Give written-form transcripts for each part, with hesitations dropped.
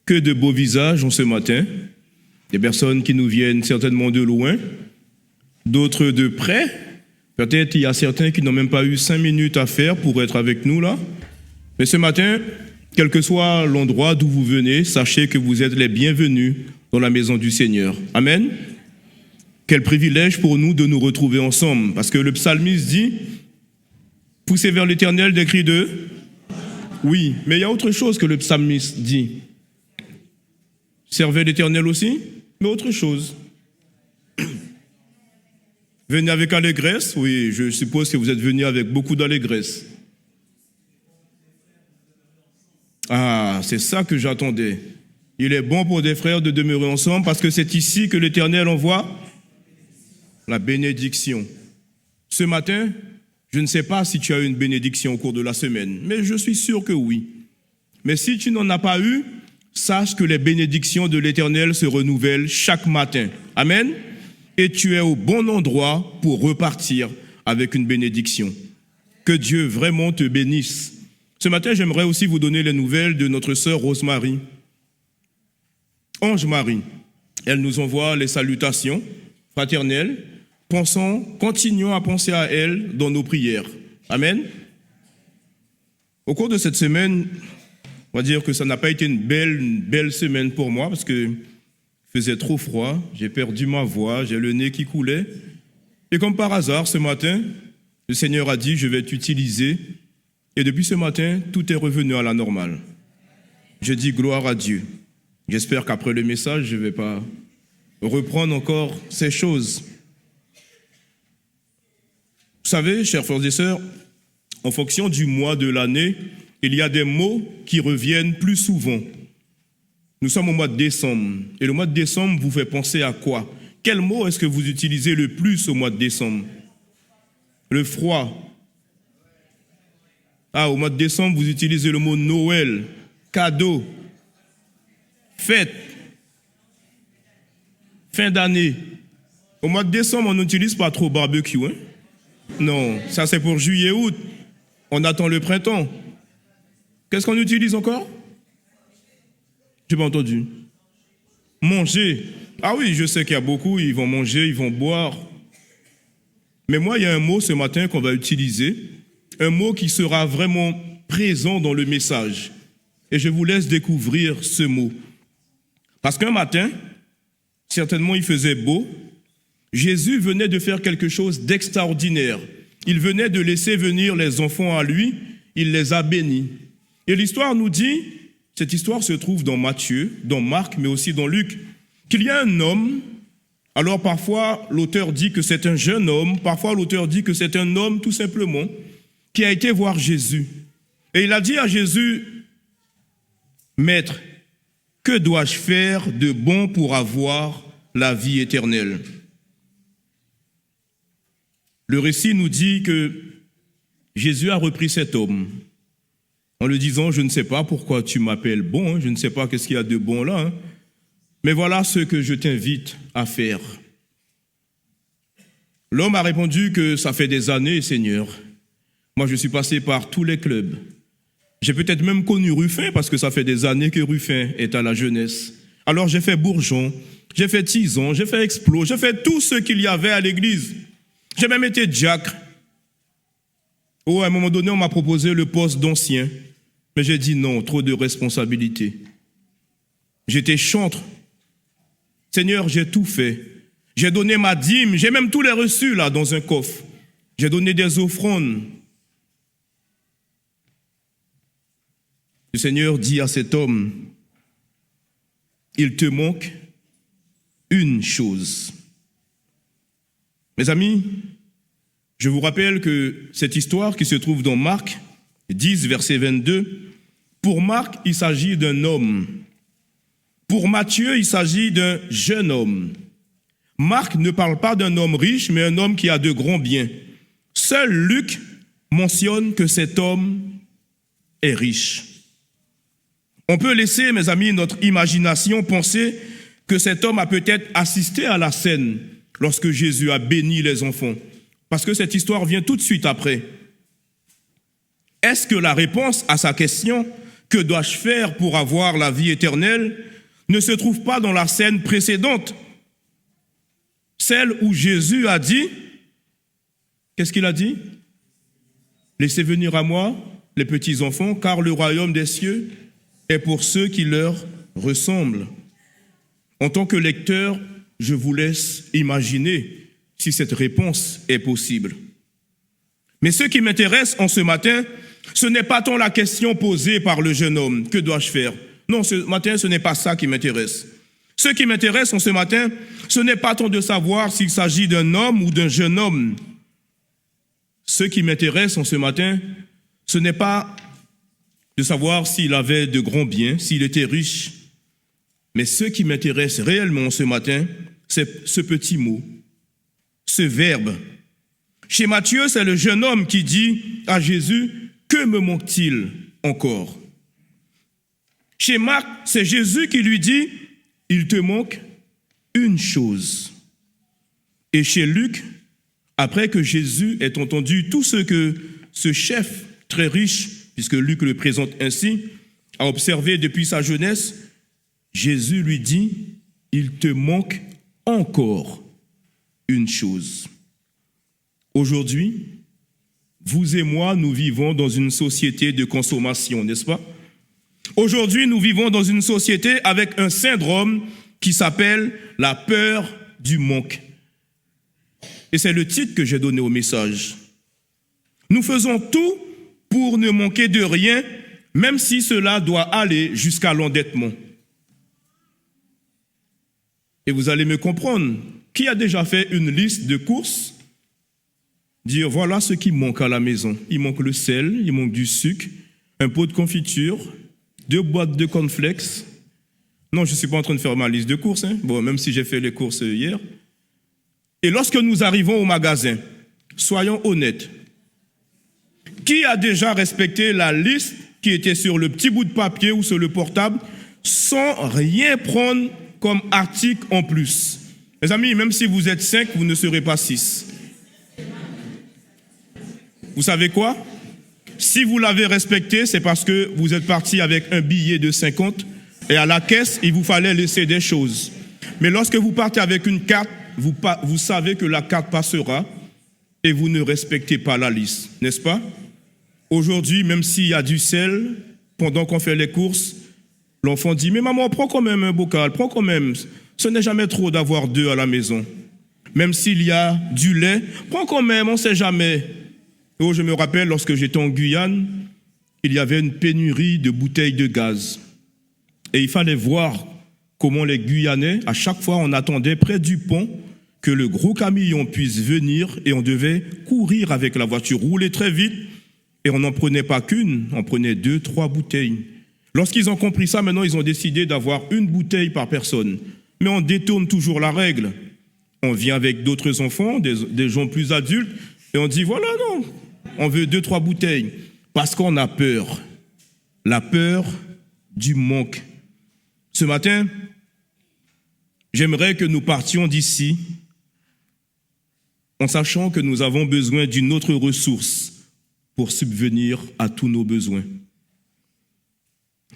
Que de beaux visages en ce matin. Des personnes qui nous viennent certainement de loin, d'autres de près. Peut-être il y a certains qui n'ont même pas eu 5 minutes à faire pour être avec nous là. Mais ce matin, quel que soit l'endroit d'où vous venez, sachez que vous êtes les bienvenus dans la maison du Seigneur. Amen. Quel privilège pour nous de nous retrouver ensemble. Parce que le psalmiste dit, poussez vers l'Éternel des cris de... Oui, mais il y a autre chose que le psalmiste dit. Servez l'Éternel aussi, mais autre chose. Venez avec allégresse. Oui, je suppose que vous êtes venus avec beaucoup d'allégresse. Ah, c'est ça que j'attendais. Il est bon pour des frères de demeurer ensemble parce que c'est ici que l'Éternel envoie la bénédiction. Ce matin, je ne sais pas si tu as eu une bénédiction au cours de la semaine, mais je suis sûr que oui. Mais si tu n'en as pas eu, sache que les bénédictions de l'Éternel se renouvellent chaque matin. Amen. Et tu es au bon endroit pour repartir avec une bénédiction. Que Dieu vraiment te bénisse. Ce matin, j'aimerais aussi vous donner les nouvelles de notre sœur Rosemary. Ange Marie, elle nous envoie les salutations fraternelles. Continuons à penser à elle dans nos prières. Amen. Au cours de cette semaine, on va dire que ça n'a pas été une belle semaine pour moi parce que il faisait trop froid, j'ai perdu ma voix, j'ai le nez qui coulait. Et comme par hasard, ce matin, le Seigneur a dit, je vais t'utiliser. Et depuis ce matin, tout est revenu à la normale. Je dis gloire à Dieu. J'espère qu'après le message, je ne vais pas reprendre encore ces choses. Vous savez, chers frères et sœurs, en fonction du mois de l'année, il y a des mots qui reviennent plus souvent. Nous sommes au mois de décembre. Et le mois de décembre vous fait penser à quoi? Quel mot est-ce que vous utilisez le plus au mois de décembre? Le froid. Ah, au mois de décembre, vous utilisez le mot Noël, cadeau, fête, fin d'année. Au mois de décembre, on n'utilise pas trop barbecue. Hein? Non, ça c'est pour juillet-août. On attend le printemps. Qu'est-ce qu'on utilise encore? Je n'ai pas entendu. Manger. Ah oui, je sais qu'il y a beaucoup, ils vont manger, ils vont boire. Mais moi, il y a un mot ce matin qu'on va utiliser, un mot qui sera vraiment présent dans le message. Et je vous laisse découvrir ce mot. Parce qu'un matin, certainement il faisait beau, Jésus venait de faire quelque chose d'extraordinaire. Il venait de laisser venir les enfants à lui, il les a bénis. Et l'histoire nous dit, cette histoire se trouve dans Matthieu, dans Marc, mais aussi dans Luc, qu'il y a un homme, alors parfois l'auteur dit que c'est un jeune homme, parfois l'auteur dit que c'est un homme tout simplement, qui a été voir Jésus. Et il a dit à Jésus, « Maître, que dois-je faire de bon pour avoir la vie éternelle ?» Le récit nous dit que Jésus a repris cet homme en lui disant, je ne sais pas pourquoi tu m'appelles bon, je ne sais pas qu'est-ce qu'il y a de bon là, mais voilà ce que je t'invite à faire. L'homme a répondu que ça fait des années, Seigneur. Moi, je suis passé par tous les clubs. J'ai peut-être même connu Ruffin parce que ça fait des années que Ruffin est à la jeunesse. Alors j'ai fait Bourgeon, j'ai fait Tison, j'ai fait Explos, j'ai fait tout ce qu'il y avait à l'église. J'ai même été diacre. Oh, à un moment donné, on m'a proposé le poste d'ancien. Mais j'ai dit non, trop de responsabilités. J'étais chantre. Seigneur, j'ai tout fait. J'ai donné ma dîme, j'ai même tous les reçus là dans un coffre. J'ai donné des offrandes. Le Seigneur dit à cet homme, il te manque une chose. Mes amis, je vous rappelle que cette histoire qui se trouve dans Marc 10, verset 22, pour Marc, il s'agit d'un homme. Pour Matthieu, il s'agit d'un jeune homme. Marc ne parle pas d'un homme riche, mais un homme qui a de grands biens. Seul Luc mentionne que cet homme est riche. On peut laisser, mes amis, notre imagination penser que cet homme a peut-être assisté à la scène lorsque Jésus a béni les enfants. Parce que cette histoire vient tout de suite après. Est-ce que la réponse à sa question, que dois-je faire pour avoir la vie éternelle, ne se trouve pas dans la scène précédente, celle où Jésus a dit, qu'est-ce qu'il a dit? Laissez venir à moi les petits enfants, car le royaume des cieux est pour ceux qui leur ressemblent. En tant que lecteur, je vous laisse imaginer si cette réponse est possible. Mais ce qui m'intéresse en ce matin, ce n'est pas tant la question posée par le jeune homme, que dois-je faire? Non, ce matin, ce n'est pas ça qui m'intéresse. Ce qui m'intéresse en ce matin, ce n'est pas tant de savoir s'il s'agit d'un homme ou d'un jeune homme. Ce qui m'intéresse en ce matin, ce n'est pas de savoir s'il avait de grands biens, s'il était riche. Mais ce qui m'intéresse réellement ce matin, c'est ce petit mot, ce verbe. Chez Matthieu, c'est le jeune homme qui dit à Jésus, « Que me manque-t-il encore ?» Chez Marc, c'est Jésus qui lui dit, « Il te manque une chose. » Et chez Luc, après que Jésus ait entendu tout ce que ce chef très riche, puisque Luc le présente ainsi, a observé depuis sa jeunesse, Jésus lui dit, « Il te manque encore une chose. » Aujourd'hui, vous et moi, nous vivons dans une société de consommation, n'est-ce pas? Aujourd'hui, nous vivons dans une société avec un syndrome qui s'appelle la peur du manque. Et c'est le titre que j'ai donné au message. Nous faisons tout pour ne manquer de rien, même si cela doit aller jusqu'à l'endettement. Et vous allez me comprendre, qui a déjà fait une liste de courses? Dire voilà ce qui manque à la maison. Il manque le sel, il manque du sucre, un pot de confiture, 2 boîtes de cornflakes. Non, je ne suis pas en train de faire ma liste de courses, hein. Bon, même si j'ai fait les courses hier. Et lorsque nous arrivons au magasin, soyons honnêtes, qui a déjà respecté la liste qui était sur le petit bout de papier ou sur le portable sans rien prendre comme article en plus? Mes amis, même si vous êtes 5, vous ne serez pas 6. Vous savez quoi? Si vous l'avez respecté, c'est parce que vous êtes parti avec un billet de 50 et à la caisse, il vous fallait laisser des choses. Mais lorsque vous partez avec une carte, vous savez que la carte passera et vous ne respectez pas la liste, n'est-ce pas? Aujourd'hui, même s'il y a du sel, pendant qu'on fait les courses, l'enfant dit « Mais maman, prends quand même un bocal, prends quand même. Ce n'est jamais trop d'avoir 2 à la maison. Même s'il y a du lait, prends quand même, on ne sait jamais. » Oh, je me rappelle, lorsque j'étais en Guyane, il y avait une pénurie de bouteilles de gaz. Et il fallait voir comment les Guyanais, à chaque fois, on attendait près du pont que le gros camion puisse venir et on devait courir avec la voiture, rouler très vite. Et on n'en prenait pas qu'une, on prenait 2, 3 bouteilles. Lorsqu'ils ont compris ça, maintenant, ils ont décidé d'avoir une bouteille par personne. Mais on détourne toujours la règle. On vient avec d'autres enfants, des gens plus adultes, et on dit, voilà, non, on veut 2, 3 bouteilles. Parce qu'on a peur. La peur du manque. Ce matin, j'aimerais que nous partions d'ici en sachant que nous avons besoin d'une autre ressource pour subvenir à tous nos besoins.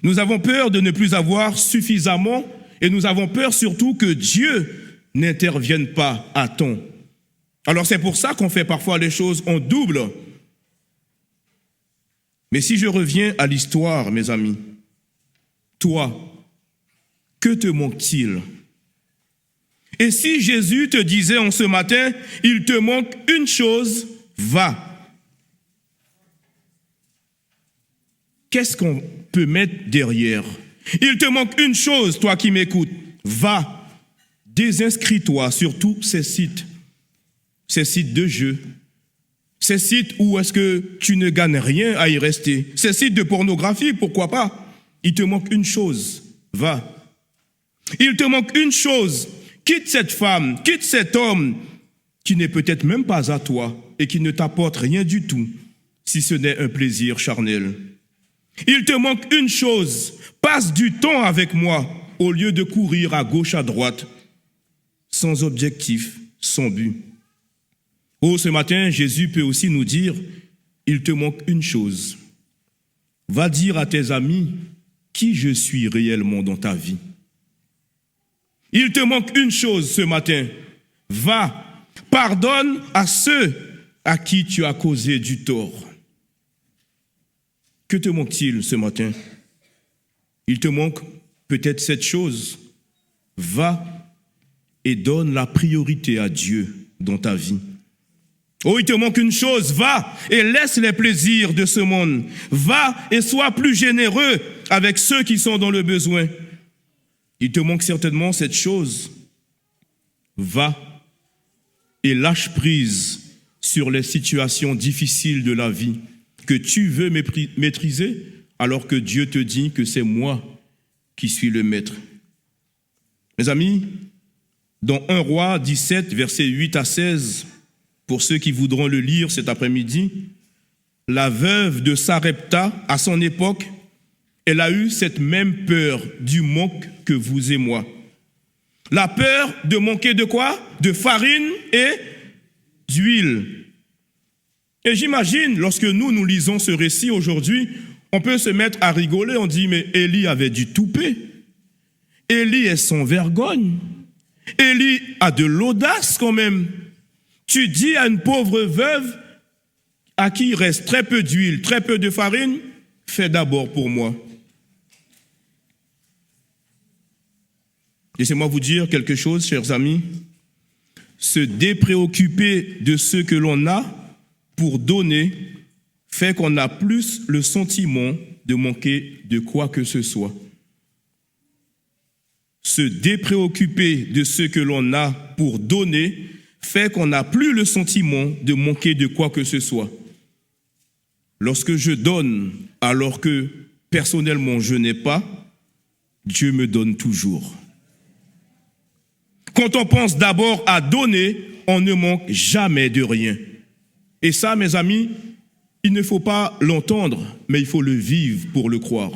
Nous avons peur de ne plus avoir suffisamment et nous avons peur surtout que Dieu n'intervienne pas à temps. Alors c'est pour ça qu'on fait parfois les choses en double. Mais si je reviens à l'histoire, mes amis, toi, que te manque-t-il? Et si Jésus te disait en ce matin, il te manque une chose, va. Qu'est-ce qu'on peut mettre derrière? Il te manque une chose, toi qui m'écoutes, va. Désinscris-toi sur tous ces sites de jeux, ces sites où est-ce que tu ne gagnes rien à y rester, ces sites de pornographie, pourquoi pas? Il te manque une chose, va. Il te manque une chose, quitte cette femme, quitte cet homme qui n'est peut-être même pas à toi et qui ne t'apporte rien du tout, si ce n'est un plaisir charnel. Il te manque une chose, passe du temps avec moi au lieu de courir à gauche, à droite, sans objectif, sans but. Oh, ce matin, Jésus peut aussi nous dire, il te manque une chose. Va dire à tes amis qui je suis réellement dans ta vie. Il te manque une chose ce matin. Va, pardonne à ceux à qui tu as causé du tort. Que te manque-t-il ce matin? Il te manque peut-être cette chose. Va et donne la priorité à Dieu dans ta vie. Oh, il te manque une chose, va et laisse les plaisirs de ce monde. Va et sois plus généreux avec ceux qui sont dans le besoin. Il te manque certainement cette chose. Va et lâche prise sur les situations difficiles de la vie que tu veux maîtriser alors que Dieu te dit que c'est moi qui suis le maître. Mes amis, dans 1 Roi 17, versets 8 à 16, pour ceux qui voudront le lire cet après-midi, la veuve de Sarepta, à son époque, elle a eu cette même peur du manque que vous et moi. La peur de manquer de quoi? De farine et d'huile. Et j'imagine, lorsque nous lisons ce récit aujourd'hui, on peut se mettre à rigoler, on dit, mais Élie avait du toupet. Élie est sans vergogne. Élie a de l'audace quand même. Tu dis à une pauvre veuve à qui il reste très peu d'huile, très peu de farine, fais d'abord pour moi. Laissez-moi vous dire quelque chose, chers amis. Se dépréoccuper de ce que l'on a pour donner fait qu'on a plus le sentiment de manquer de quoi que ce soit. Se dépréoccuper de ce que l'on a pour donner fait qu'on n'a plus le sentiment de manquer de quoi que ce soit. Lorsque je donne alors que personnellement je n'ai pas, Dieu me donne toujours. Quand on pense d'abord à donner, on ne manque jamais de rien. Et ça, mes amis, il ne faut pas l'entendre, mais il faut le vivre pour le croire.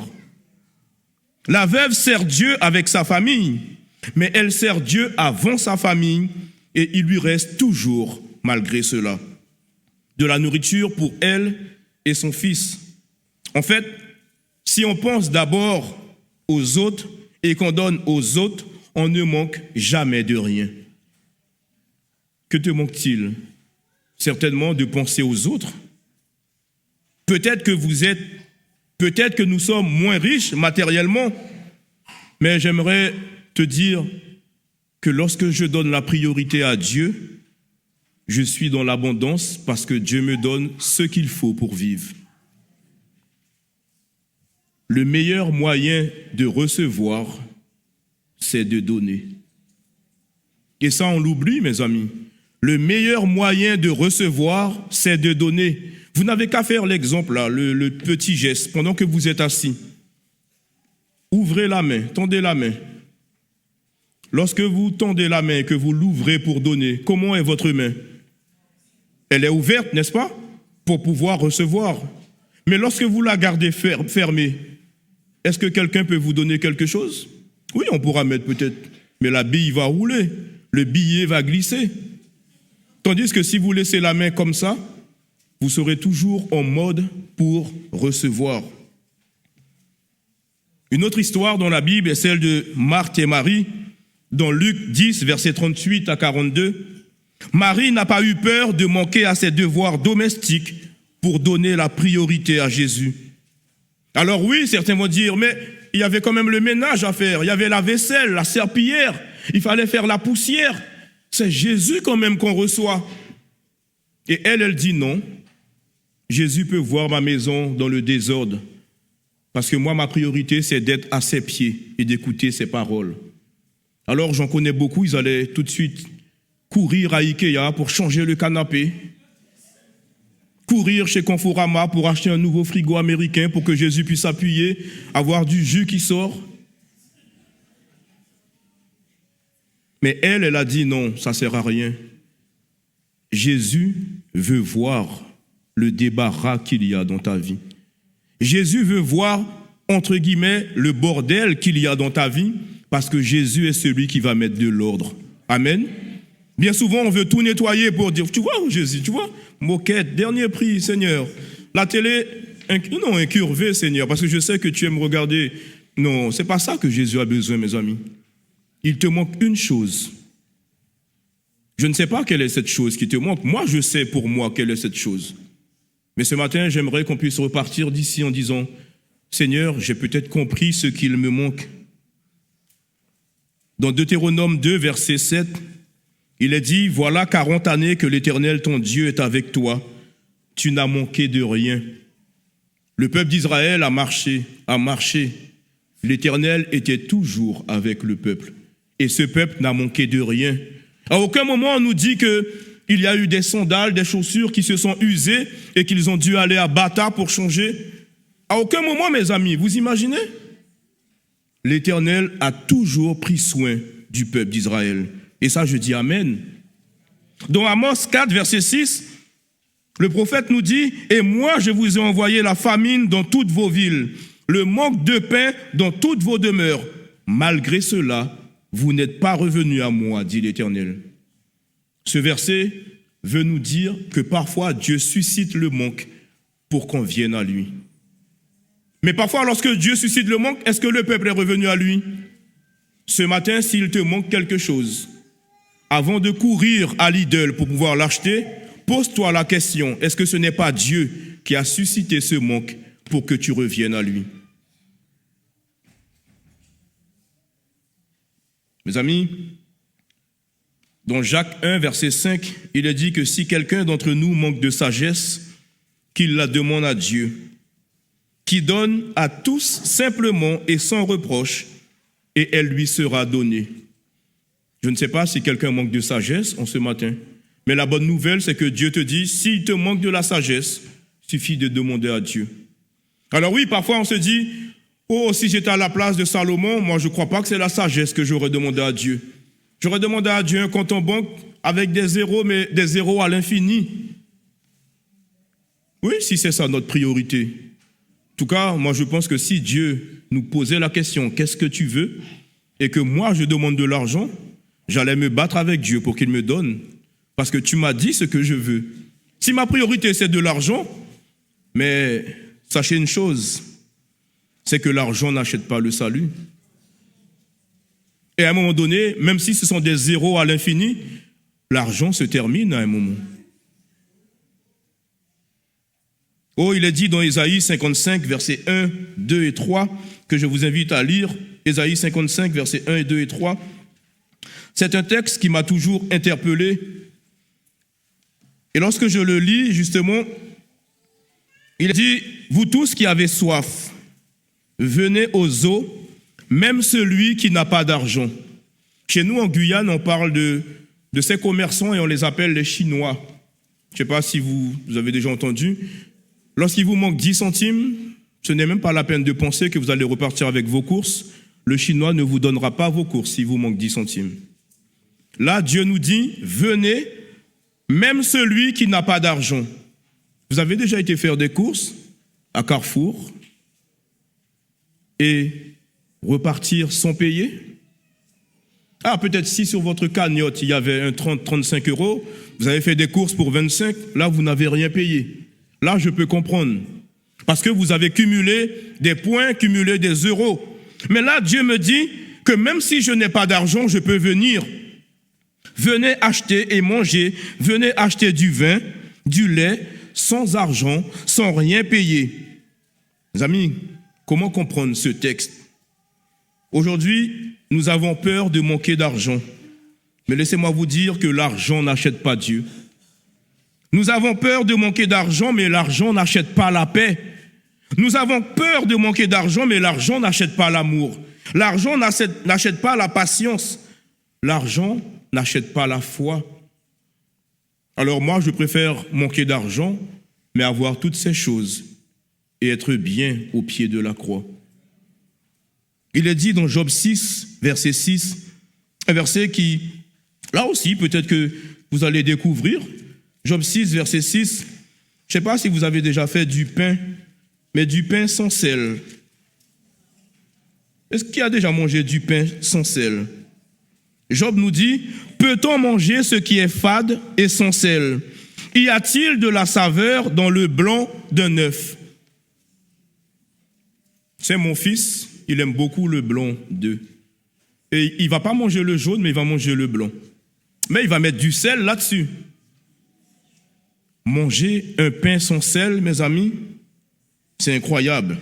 La veuve sert Dieu avec sa famille, mais elle sert Dieu avant sa famille et il lui reste toujours, malgré cela, de la nourriture pour elle et son fils. En fait, si on pense d'abord aux autres et qu'on donne aux autres, on ne manque jamais de rien. Que te manque-t-il? Certainement de penser aux autres. Peut-être que nous sommes moins riches matériellement, mais j'aimerais te dire que lorsque je donne la priorité à Dieu, je suis dans l'abondance parce que Dieu me donne ce qu'il faut pour vivre. Le meilleur moyen de recevoir, c'est de donner. Et ça, on l'oublie, mes amis. Le meilleur moyen de recevoir, c'est de donner. Vous n'avez qu'à faire l'exemple, là, le petit geste, pendant que vous êtes assis. Ouvrez la main, tendez la main. Lorsque vous tendez la main et que vous l'ouvrez pour donner, comment est votre main? Elle est ouverte, n'est-ce pas? Pour pouvoir recevoir. Mais lorsque vous la gardez fermée, est-ce que quelqu'un peut vous donner quelque chose? Oui, on pourra mettre peut-être, mais la bille va rouler, le billet va glisser. Tandis que si vous laissez la main comme ça, vous serez toujours en mode pour recevoir. Une autre histoire dans la Bible est celle de Marthe et Marie, dans Luc 10, versets 38 à 42. Marie n'a pas eu peur de manquer à ses devoirs domestiques pour donner la priorité à Jésus. Alors oui, certains vont dire, mais il y avait quand même le ménage à faire, il y avait la vaisselle, la serpillière, il fallait faire la poussière. C'est Jésus quand même qu'on reçoit. Et elle dit non. Jésus peut voir ma maison dans le désordre. Parce que moi, ma priorité, c'est d'être à ses pieds et d'écouter ses paroles. Alors, j'en connais beaucoup, ils allaient tout de suite courir à Ikea pour changer le canapé, courir chez Conforama pour acheter un nouveau frigo américain pour que Jésus puisse appuyer, avoir du jus qui sort. Mais elle a dit non, ça ne sert à rien. Jésus veut voir le débarras qu'il y a dans ta vie. Jésus veut voir, entre guillemets, le bordel qu'il y a dans ta vie, parce que Jésus est celui qui va mettre de l'ordre. Amen. Bien souvent, on veut tout nettoyer pour dire, tu vois, Jésus, tu vois, moquette, dernier prix, Seigneur. La télé, non, incurvé, Seigneur, parce que je sais que tu aimes regarder. Non, c'est pas ça que Jésus a besoin, mes amis. Il te manque une chose. Je ne sais pas quelle est cette chose qui te manque. Moi, je sais pour moi quelle est cette chose. Mais ce matin, j'aimerais qu'on puisse repartir d'ici en disant, Seigneur, j'ai peut-être compris ce qu'il me manque. Dans Deutéronome 2, verset 7, il est dit, voilà 40 années que l'Éternel, ton Dieu, est avec toi. Tu n'as manqué de rien. Le peuple d'Israël a marché. L'Éternel était toujours avec le peuple. Et ce peuple n'a manqué de rien. À aucun moment on nous dit qu'il y a eu des sandales, des chaussures qui se sont usées et qu'ils ont dû aller à Bata pour changer. À aucun moment, mes amis, vous imaginez? L'Éternel a toujours pris soin du peuple d'Israël. Et ça, je dis Amen. Dans Amos 4, verset 6, le prophète nous dit, « Et moi, je vous ai envoyé la famine dans toutes vos villes, le manque de pain dans toutes vos demeures. Malgré cela, vous n'êtes pas revenus à moi, dit l'Éternel. » Ce verset veut nous dire que parfois Dieu suscite le manque pour qu'on vienne à lui. Mais parfois, lorsque Dieu suscite le manque, est-ce que le peuple est revenu à lui? Ce matin, s'il te manque quelque chose, avant de courir à l'idole pour pouvoir l'acheter, pose-toi la question, est-ce que ce n'est pas Dieu qui a suscité ce manque pour que tu reviennes à lui? Mes amis, dans Jacques 1, verset 5, il est dit que si quelqu'un d'entre nous manque de sagesse, qu'il la demande à Dieu, qui donne à tous simplement et sans reproche, et elle lui sera donnée. Je ne sais pas si quelqu'un manque de sagesse en ce matin, mais la bonne nouvelle, c'est que Dieu te dit, s'il te manque de la sagesse, il suffit de demander à Dieu. Alors oui, parfois on se dit, oh, si j'étais à la place de Salomon, moi je ne crois pas que c'est la sagesse que j'aurais demandé à Dieu. J'aurais demandé à Dieu un compte en banque avec des zéros, mais des zéros à l'infini. Oui, si c'est ça notre priorité. En tout cas, moi je pense que si Dieu nous posait la question, qu'est-ce que tu veux? Et que moi je demande de l'argent, j'allais me battre avec Dieu pour qu'il me donne. Parce que tu m'as dit ce que je veux. Si ma priorité c'est de l'argent, mais sachez une chose, c'est que l'argent n'achète pas le salut. Et à un moment donné, même si ce sont des zéros à l'infini, l'argent se termine à un moment. Oh, il est dit dans Ésaïe 55, versets 1, 2 et 3, que je vous invite à lire. Ésaïe 55, versets 1 et 2 et 3. C'est un texte qui m'a toujours interpellé. Et lorsque je le lis, justement, il dit, « Vous tous qui avez soif, venez aux eaux, même celui qui n'a pas d'argent. » Chez nous, en Guyane, on parle de ces commerçants et on les appelle les Chinois. Je ne sais pas si vous avez déjà entendu. Lorsqu'il vous manque 10 centimes, ce n'est même pas la peine de penser que vous allez repartir avec vos courses. Le Chinois ne vous donnera pas vos courses s'il vous manque 10 centimes. Là, Dieu nous dit, venez, même celui qui n'a pas d'argent. Vous avez déjà été faire des courses à Carrefour et repartir sans payer? Ah, peut-être si sur votre cagnotte, il y avait un 30-35 euros, vous avez fait des courses pour 25, là, vous n'avez rien payé. Là, je peux comprendre. Parce que vous avez cumulé des points, cumulé des euros. Mais là, Dieu me dit que même si je n'ai pas d'argent, je peux venir. Venez acheter et manger, venez acheter du vin, du lait, sans argent, sans rien payer. Mes amis, comment comprendre ce texte? Aujourd'hui, nous avons peur de manquer d'argent. Mais laissez-moi vous dire que l'argent n'achète pas Dieu. Nous avons peur de manquer d'argent, mais l'argent n'achète pas la paix. Nous avons peur de manquer d'argent, mais l'argent n'achète pas l'amour. L'argent n'achète pas la patience. L'argent n'achète pas la foi. Alors moi, je préfère manquer d'argent, mais avoir toutes ces choses et être bien au pied de la croix. Il est dit dans Job 6, verset 6, un verset qui, là aussi, peut-être que vous allez découvrir. Job 6, verset 6, je ne sais pas si vous avez déjà fait du pain, mais du pain sans sel. Est-ce qu'il a déjà mangé du pain sans sel? Job nous dit, peut-on manger ce qui est fade et sans sel? Y a-t-il de la saveur dans le blanc d'un œuf? C'est mon fils, il aime beaucoup le blanc d'œuf. Et il ne va pas manger le jaune, mais il va manger le blanc. Mais il va mettre du sel là-dessus. Manger un pain sans sel, mes amis, c'est incroyable.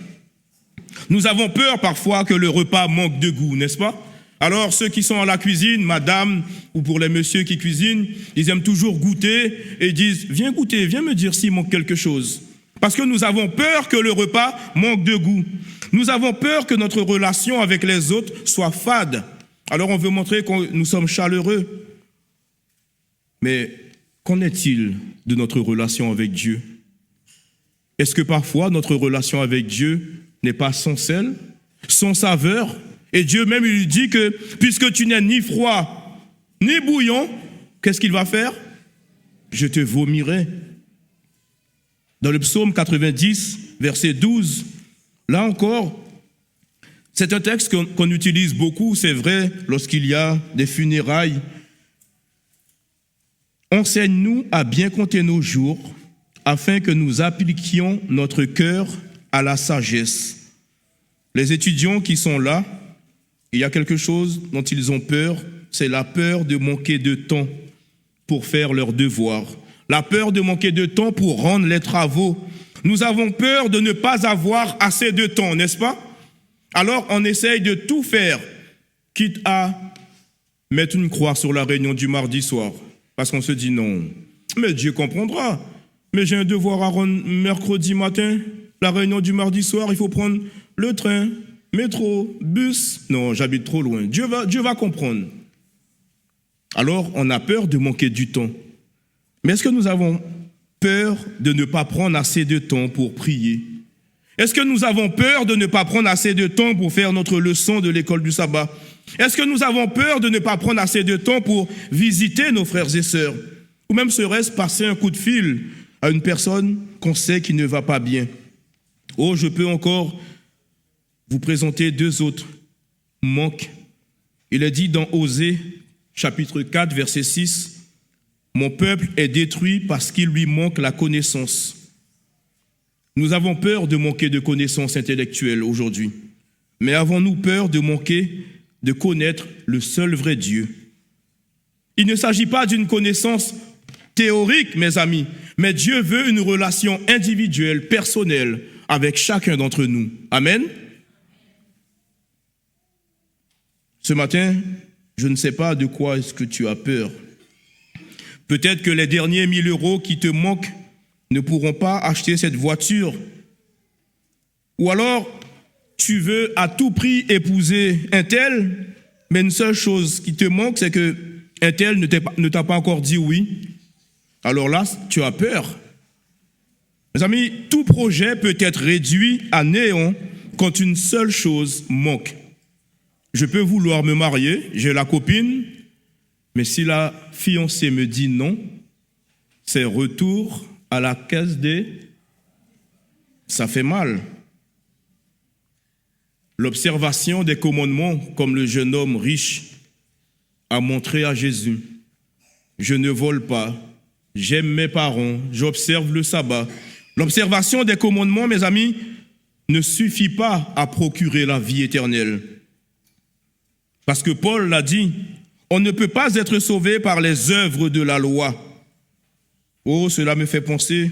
Nous avons peur parfois que le repas manque de goût, n'est-ce pas? Alors ceux qui sont à la cuisine, madame, ou pour les messieurs qui cuisinent, ils aiment toujours goûter et disent « Viens goûter, viens me dire s'il manque quelque chose ». Parce que nous avons peur que le repas manque de goût. Nous avons peur que notre relation avec les autres soit fade. Alors on veut montrer que nous sommes chaleureux. Mais qu'en est-il de notre relation avec Dieu? Est-ce que parfois notre relation avec Dieu n'est pas sans sel, sans saveur? Et Dieu même il lui dit que puisque tu n'es ni froid ni bouillant, qu'est-ce qu'il va faire? Je te vomirai. Dans le psaume 90, verset 12, là encore, c'est un texte qu'on utilise beaucoup, c'est vrai, lorsqu'il y a des funérailles. Enseigne-nous à bien compter nos jours, afin que nous appliquions notre cœur à la sagesse. Les étudiants qui sont là, il y a quelque chose dont ils ont peur, c'est la peur de manquer de temps pour faire leurs devoirs, la peur de manquer de temps pour rendre les travaux. Nous avons peur de ne pas avoir assez de temps, n'est-ce pas? Alors on essaye de tout faire, quitte à mettre une croix sur la réunion du mardi soir. Parce qu'on se dit non, mais Dieu comprendra. Mais j'ai un devoir à rendre mercredi matin, la réunion du mardi soir, il faut prendre le train, métro, bus. Non, j'habite trop loin. Dieu va comprendre. Alors, on a peur de manquer du temps. Mais est-ce que nous avons peur de ne pas prendre assez de temps pour prier? Est-ce que nous avons peur de ne pas prendre assez de temps pour faire notre leçon de l'école du sabbat? Est-ce que nous avons peur de ne pas prendre assez de temps pour visiter nos frères et sœurs? Ou même serait-ce passer un coup de fil à une personne qu'on sait qui ne va pas bien? Oh, je peux encore vous présenter deux autres manques. Il est dit dans Osée, chapitre 4, verset 6, « Mon peuple est détruit parce qu'il lui manque la connaissance. » Nous avons peur de manquer de connaissances intellectuelles aujourd'hui. Mais avons-nous peur de manquer de connaître le seul vrai Dieu? Il ne s'agit pas d'une connaissance théorique, mes amis, mais Dieu veut une relation individuelle, personnelle, avec chacun d'entre nous. Amen. Ce matin, je ne sais pas de quoi est-ce que tu as peur. Peut-être que les derniers 1 000 € qui te manquent ne pourront pas acheter cette voiture. Ou alors, tu veux à tout prix épouser un tel, mais une seule chose qui te manque, c'est que un tel ne t'a pas encore dit oui. Alors là, tu as peur. Mes amis, tout projet peut être réduit à néant quand une seule chose manque. Je peux vouloir me marier, j'ai la copine, mais si la fiancée me dit non, c'est retour à la caisse des... Ça fait mal. L'observation des commandements, comme le jeune homme riche a montré à Jésus. Je ne vole pas, j'aime mes parents, j'observe le sabbat. L'observation des commandements, mes amis, ne suffit pas à procurer la vie éternelle. Parce que Paul l'a dit, on ne peut pas être sauvé par les œuvres de la loi. Oh, cela me fait penser,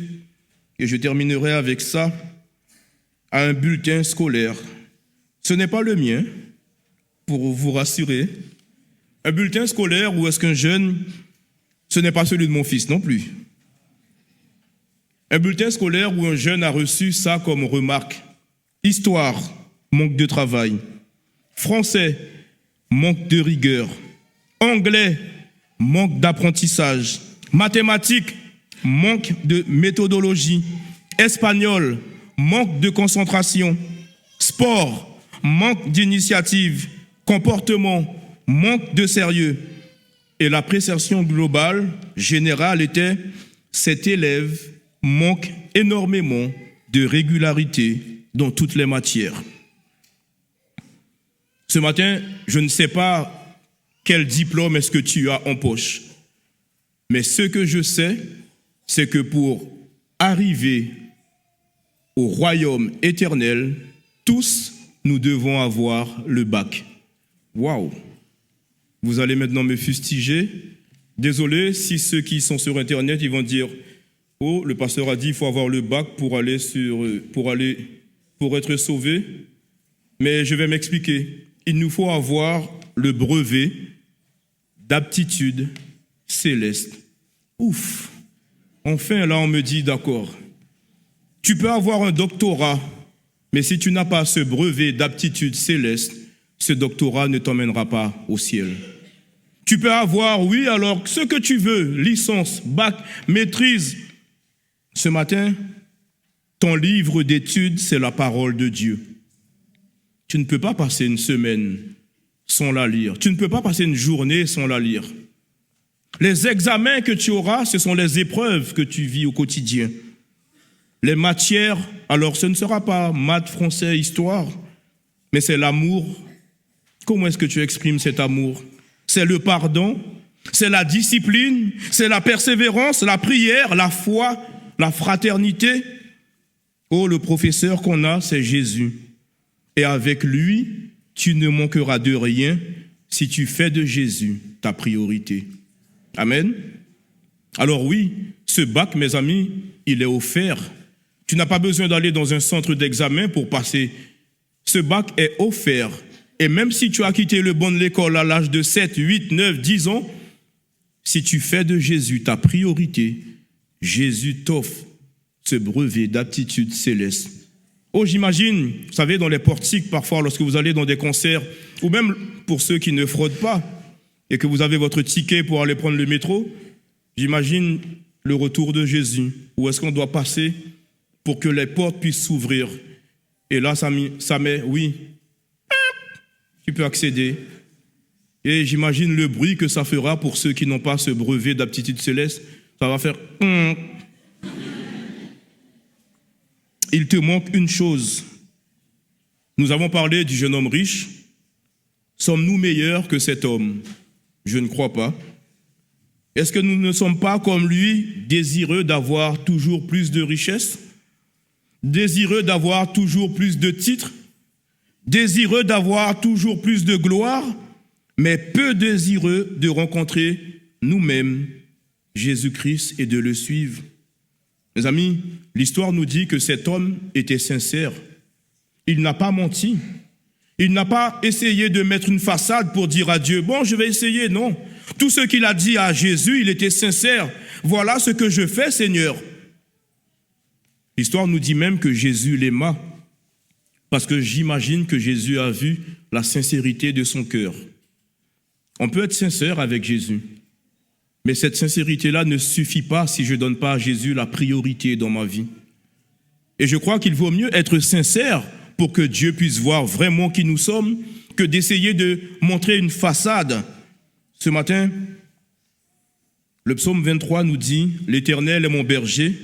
et je terminerai avec ça, à un bulletin scolaire. Ce n'est pas le mien, pour vous rassurer. Un bulletin scolaire où est-ce qu'un jeune, ce n'est pas celui de mon fils non plus. Un bulletin scolaire où un jeune a reçu ça comme remarque. Histoire, manque de travail. Français, manque de rigueur. Anglais, manque d'apprentissage. Mathématiques, manque de méthodologie. Espagnol, manque de concentration. Sport, manque d'initiative. Comportement, manque de sérieux. Et l'appréciation globale, générale était « cet élève manque énormément de régularité dans toutes les matières ». Ce matin, je ne sais pas quel diplôme est-ce que tu as en poche. Mais ce que je sais, c'est que pour arriver au royaume éternel, tous nous devons avoir le bac. Waouh! Vous allez maintenant me fustiger. Désolé si ceux qui sont sur Internet, ils vont dire « Oh, le pasteur a dit qu'il faut avoir le bac pour être sauvé. » Mais je vais m'expliquer. Il nous faut avoir le brevet d'aptitude céleste. Ouf! Enfin, là, on me dit d'accord. Tu peux avoir un doctorat, mais si tu n'as pas ce brevet d'aptitude céleste, ce doctorat ne t'emmènera pas au ciel. Tu peux avoir, oui, alors ce que tu veux, licence, bac, maîtrise. Ce matin, ton livre d'études, c'est la parole de Dieu. Tu ne peux pas passer une semaine sans la lire. Tu ne peux pas passer une journée sans la lire. Les examens que tu auras, ce sont les épreuves que tu vis au quotidien. Les matières, alors ce ne sera pas maths, français, histoire, mais c'est l'amour. Comment est-ce que tu exprimes cet amour? C'est le pardon, c'est la discipline, c'est la persévérance, la prière, la foi, la fraternité. Oh, le professeur qu'on a, c'est Jésus. Et avec lui, tu ne manqueras de rien si tu fais de Jésus ta priorité. Amen. Alors oui, ce bac, mes amis, il est offert. Tu n'as pas besoin d'aller dans un centre d'examen pour passer. Ce bac est offert. Et même si tu as quitté le banc de l'école à l'âge de 7, 8, 9, 10 ans, si tu fais de Jésus ta priorité, Jésus t'offre ce brevet d'aptitude céleste. Oh, j'imagine, vous savez, dans les portiques, parfois, lorsque vous allez dans des concerts, ou même pour ceux qui ne fraudent pas, et que vous avez votre ticket pour aller prendre le métro, j'imagine le retour de Jésus. Où est-ce qu'on doit passer pour que les portes puissent s'ouvrir? Et là, ça met, oui, tu peux accéder. Et j'imagine le bruit que ça fera pour ceux qui n'ont pas ce brevet d'aptitude céleste. Ça va faire... Il te manque une chose. Nous avons parlé du jeune homme riche. Sommes-nous meilleurs que cet homme? Je ne crois pas. Est-ce que nous ne sommes pas comme lui, désireux d'avoir toujours plus de richesses, désireux d'avoir toujours plus de titres, désireux d'avoir toujours plus de gloire, mais peu désireux de rencontrer nous-mêmes Jésus-Christ et de le suivre? Mes amis, l'histoire nous dit que cet homme était sincère. Il n'a pas menti. Il n'a pas essayé de mettre une façade pour dire à Dieu, bon, je vais essayer, non. Tout ce qu'il a dit à Jésus, il était sincère. Voilà ce que je fais, Seigneur. L'histoire nous dit même que Jésus l'aima, parce que j'imagine que Jésus a vu la sincérité de son cœur. On peut être sincère avec Jésus, mais cette sincérité-là ne suffit pas si je ne donne pas à Jésus la priorité dans ma vie. Et je crois qu'il vaut mieux être sincère pour que Dieu puisse voir vraiment qui nous sommes, que d'essayer de montrer une façade. Ce matin, le psaume 23 nous dit « L'Éternel est mon berger,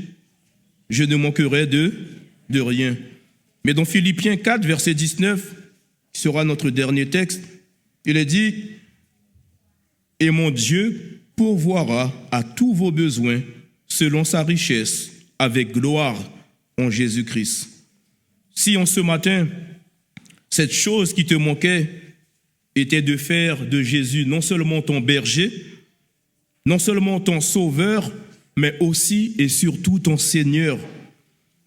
je ne manquerai de rien ». Mais dans Philippiens 4, verset 19, qui sera notre dernier texte, il est dit « Et mon Dieu pourvoira à tous vos besoins selon sa richesse, avec gloire en Jésus-Christ. » Si en ce matin, cette chose qui te manquait était de faire de Jésus non seulement ton berger, non seulement ton sauveur, mais aussi et surtout ton Seigneur,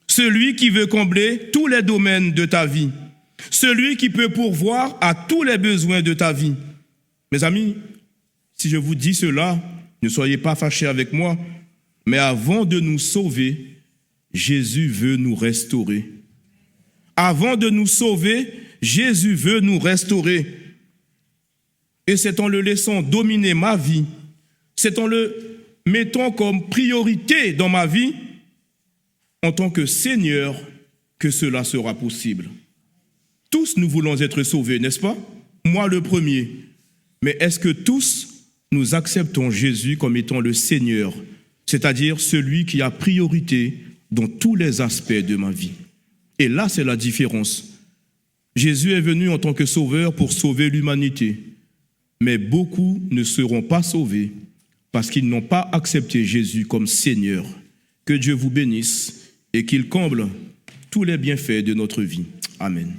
celui qui veut combler tous les domaines de ta vie, celui qui peut pourvoir à tous les besoins de ta vie. Mes amis, si je vous dis cela, ne soyez pas fâchés avec moi, mais avant de nous sauver, Jésus veut nous restaurer. Avant de nous sauver, Jésus veut nous restaurer. Et c'est en le laissant dominer ma vie, c'est en le mettant comme priorité dans ma vie, en tant que Seigneur, que cela sera possible. Tous nous voulons être sauvés, n'est-ce pas? Moi le premier. Mais est-ce que tous nous acceptons Jésus comme étant le Seigneur, c'est-à-dire celui qui a priorité dans tous les aspects de ma vie? Et là, c'est la différence. Jésus est venu en tant que sauveur pour sauver l'humanité. Mais beaucoup ne seront pas sauvés parce qu'ils n'ont pas accepté Jésus comme Seigneur. Que Dieu vous bénisse et qu'il comble tous les bienfaits de notre vie. Amen.